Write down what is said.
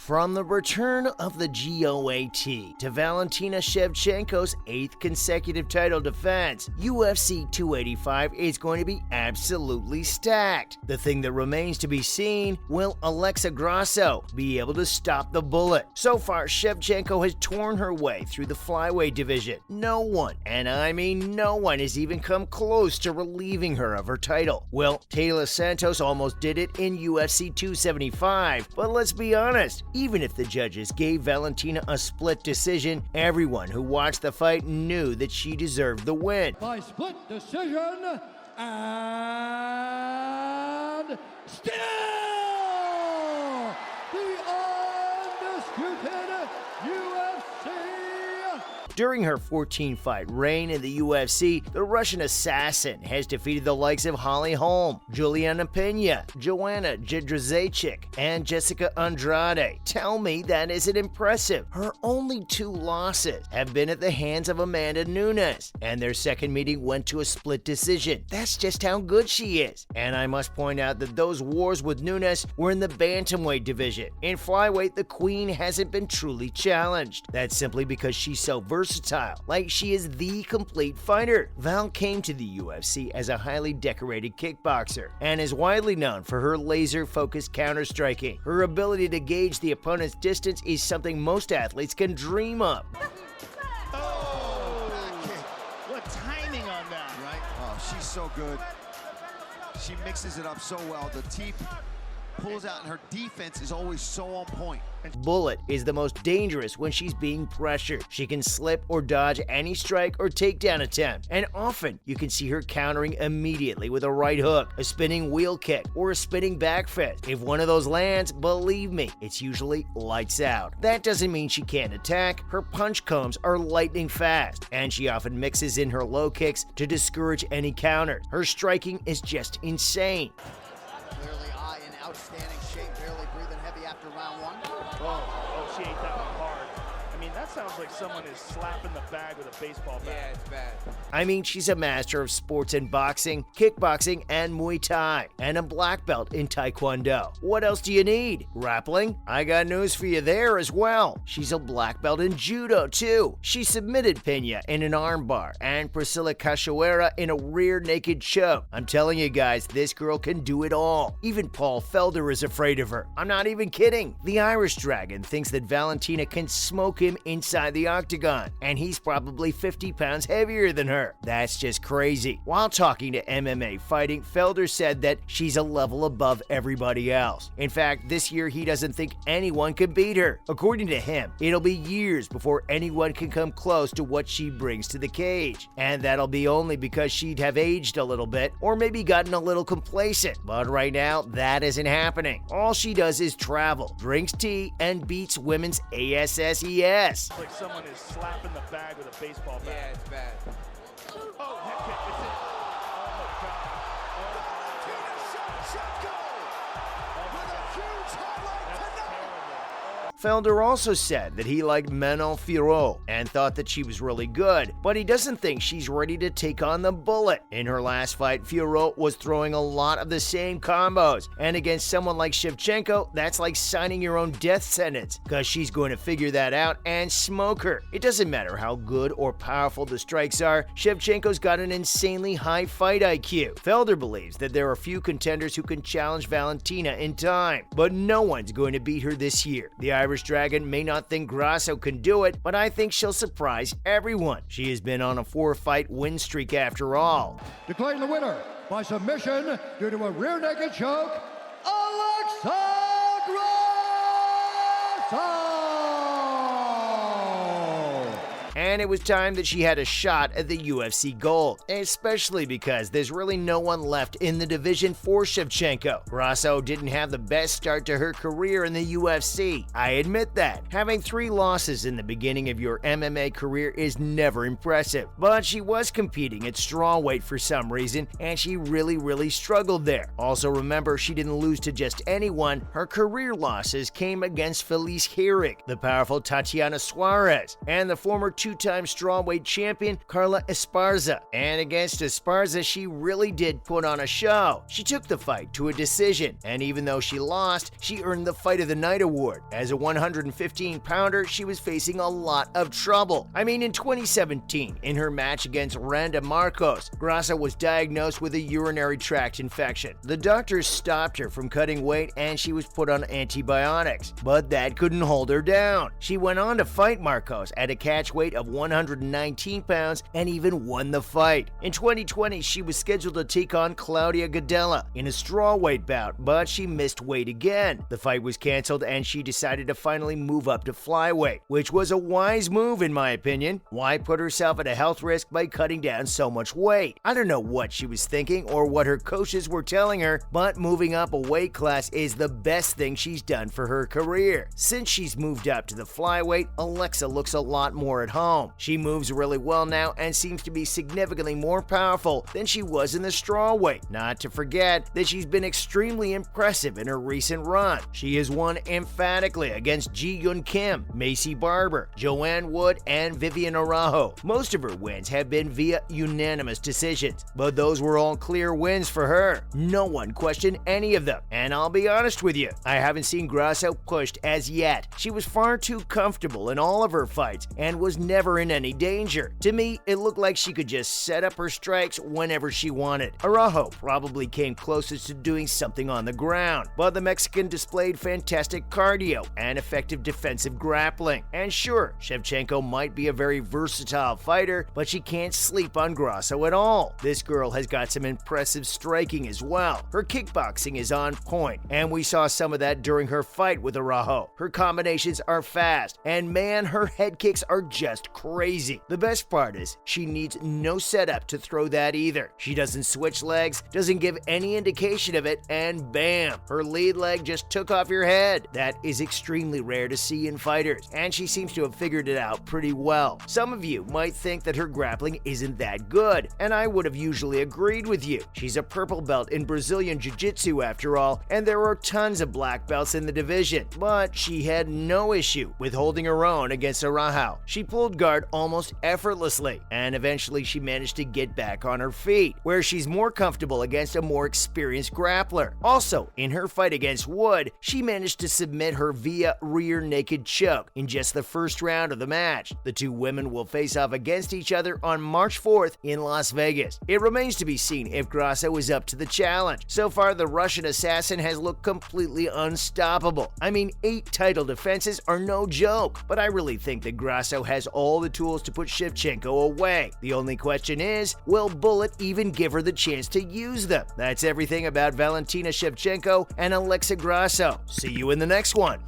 From the return of the GOAT to Valentina Shevchenko's 8th consecutive title defense, UFC 285 is going to be absolutely stacked. The thing that remains to be seen, will Alexa Grasso be able to stop the bullet? So far, Shevchenko has torn her way through the flyweight division. No one, and I mean no one, has even come close to relieving her of her title. Well, Taylor Santos almost did it in UFC 275, but let's be honest, even if the judges gave Valentina a split decision, everyone who watched the fight knew that she deserved the win. By split decision, and still the undisputed UFC. During her 14-fight reign in the UFC, the Russian assassin has defeated the likes of Holly Holm, Juliana Pena, Joanna Jędrzejczyk, and Jessica Andrade. Tell me that isn't impressive. Her only 2 losses have been at the hands of Amanda Nunes, and their second meeting went to a split decision. That's just how good she is. And I must point out that those wars with Nunes were in the bantamweight division. In flyweight, the queen hasn't been truly challenged. That's simply because she's so versatile, like she is the complete fighter. Val came to the UFC as a highly decorated kickboxer and is widely known for her laser-focused counter-striking. Her ability to gauge the opponent's distance is something most athletes can dream of. Oh, back kick. What timing on that? Right? Oh, she's so good. She mixes it up so well. The teeth pulls out, and her defense is always so on point. Bullet is the most dangerous when she's being pressured. She can slip or dodge any strike or takedown attempt, and often you can see her countering immediately with a right hook, a spinning wheel kick, or a spinning back fist. If one of those lands, believe me, it's usually lights out. That doesn't mean she can't attack. Her punch combs are lightning fast, and she often mixes in her low kicks to discourage any counters. Her striking is just insane. Clearly in outstanding shape, barely breathing heavy after round 1. Oh, she ate that one hard. I mean, that sounds like someone is slapping the bag with a baseball bat. Yeah, it's bad. I mean, she's a master of sports in boxing, kickboxing, and Muay Thai, and a black belt in Taekwondo. What else do you need? Grappling? I got news for you there as well. She's a black belt in Judo, too. She submitted Pena in an armbar and Priscilla Cachoeira in a rear naked choke. I'm telling you guys, this girl can do it all. Even Paul Felder is afraid of her. I'm not even kidding. The Irish Dragon thinks that Valentina can smoke him inside the octagon, and he's probably 50 pounds heavier than her. That's just crazy. While talking to MMA Fighting, Felder said that she's a level above everybody else. In fact, this year he doesn't think anyone can beat her. According to him, it'll be years before anyone can come close to what she brings to the cage. And that'll be only because she'd have aged a little bit, or maybe gotten a little complacent. But right now, that isn't happening. All she does is travel, drinks tea, and beats women's ASSES. Like someone is slapping the bag with a baseball bat. Yeah, it's bad. Oh, head kick. It's in. Oh, my God. With a huge highlight That's tonight. terrible. Felder also said that he liked Manon Fiorot and thought that she was really good, but he doesn't think she's ready to take on the Bullet. In her last fight, Fiorot was throwing a lot of the same combos, and against someone like Shevchenko, that's like signing your own death sentence, because she's going to figure that out and smoke her. It doesn't matter how good or powerful the strikes are, Shevchenko's got an insanely high fight IQ. Felder believes that there are few contenders who can challenge Valentina in time, but no one's going to beat her this year. The Irish Dragon may not think Grasso can do it, but I think she'll surprise everyone. She has been on a 4-fight win streak after all. Declaring the winner by submission due to a rear naked choke, Alexa Grasso! And it was time that she had a shot at the UFC gold, especially because there's really no one left in the division for Shevchenko. Grasso didn't have the best start to her career in the UFC. I admit that. Having 3 losses in the beginning of your MMA career is never impressive, but she was competing at strawweight for some reason, and she really struggled there. Also remember, she didn't lose to just anyone. Her career losses came against Felice Herrig, the powerful Tatiana Suarez, and the former two-time strawweight champion Carla Esparza. And against Esparza, she really did put on a show. She took the fight to a decision, and even though she lost, she earned the Fight of the Night award. As a 115-pounder, she was facing a lot of trouble. I mean, in 2017, in her match against Randa Marcos, Grasso was diagnosed with a urinary tract infection. The doctors stopped her from cutting weight and she was put on antibiotics, but that couldn't hold her down. She went on to fight Marcos at a catch weight of 119 pounds and even won the fight. In 2020, she was scheduled to take on Claudia Gadelha in a strawweight bout, but she missed weight again. The fight was canceled and she decided to finally move up to flyweight, which was a wise move in my opinion. Why put herself at a health risk by cutting down so much weight? I don't know what she was thinking or what her coaches were telling her, but moving up a weight class is the best thing she's done for her career. Since she's moved up to the flyweight, Alexa looks a lot more at home. She moves really well now and seems to be significantly more powerful than she was in the strawweight. Not to forget that she's been extremely impressive in her recent run. She has won emphatically against Ji Yun Kim, Macy Barber, Joanne Wood, and Vivian Araujo. Most of her wins have been via unanimous decisions, but those were all clear wins for her. No one questioned any of them, and I'll be honest with you, I haven't seen Grasso pushed as yet. She was far too comfortable in all of her fights and was never in any danger. To me, it looked like she could just set up her strikes whenever she wanted. Araujo probably came closest to doing something on the ground, but the Mexican displayed fantastic cardio and effective defensive grappling. And sure, Shevchenko might be a very versatile fighter, but she can't sleep on Grasso at all. This girl has got some impressive striking as well. Her kickboxing is on point, and we saw some of that during her fight with Araujo. Her combinations are fast, and man, her head kicks are just crazy. The best part is, she needs no setup to throw that either. She doesn't switch legs, doesn't give any indication of it, and bam, her lead leg just took off your head. That is extremely rare to see in fighters, and she seems to have figured it out pretty well. Some of you might think that her grappling isn't that good, and I would have usually agreed with you. She's a purple belt in Brazilian Jiu-Jitsu after all, and there are tons of black belts in the division, but she had no issue with holding her own against Araujo. She pulled guard almost effortlessly, and eventually she managed to get back on her feet, where she's more comfortable against a more experienced grappler. Also, in her fight against Wood, she managed to submit her via rear naked choke in just the first round of the match. The two women will face off against each other on March 4th in Las Vegas. It remains to be seen if Grasso is up to the challenge. So far, the Russian assassin has looked completely unstoppable. I mean, 8 title defenses are no joke, but I really think that Grasso has all the tools to put Shevchenko away. The only question is, will Bullet even give her the chance to use them? That's everything about Valentina Shevchenko and Alexa Grasso. See you in the next one.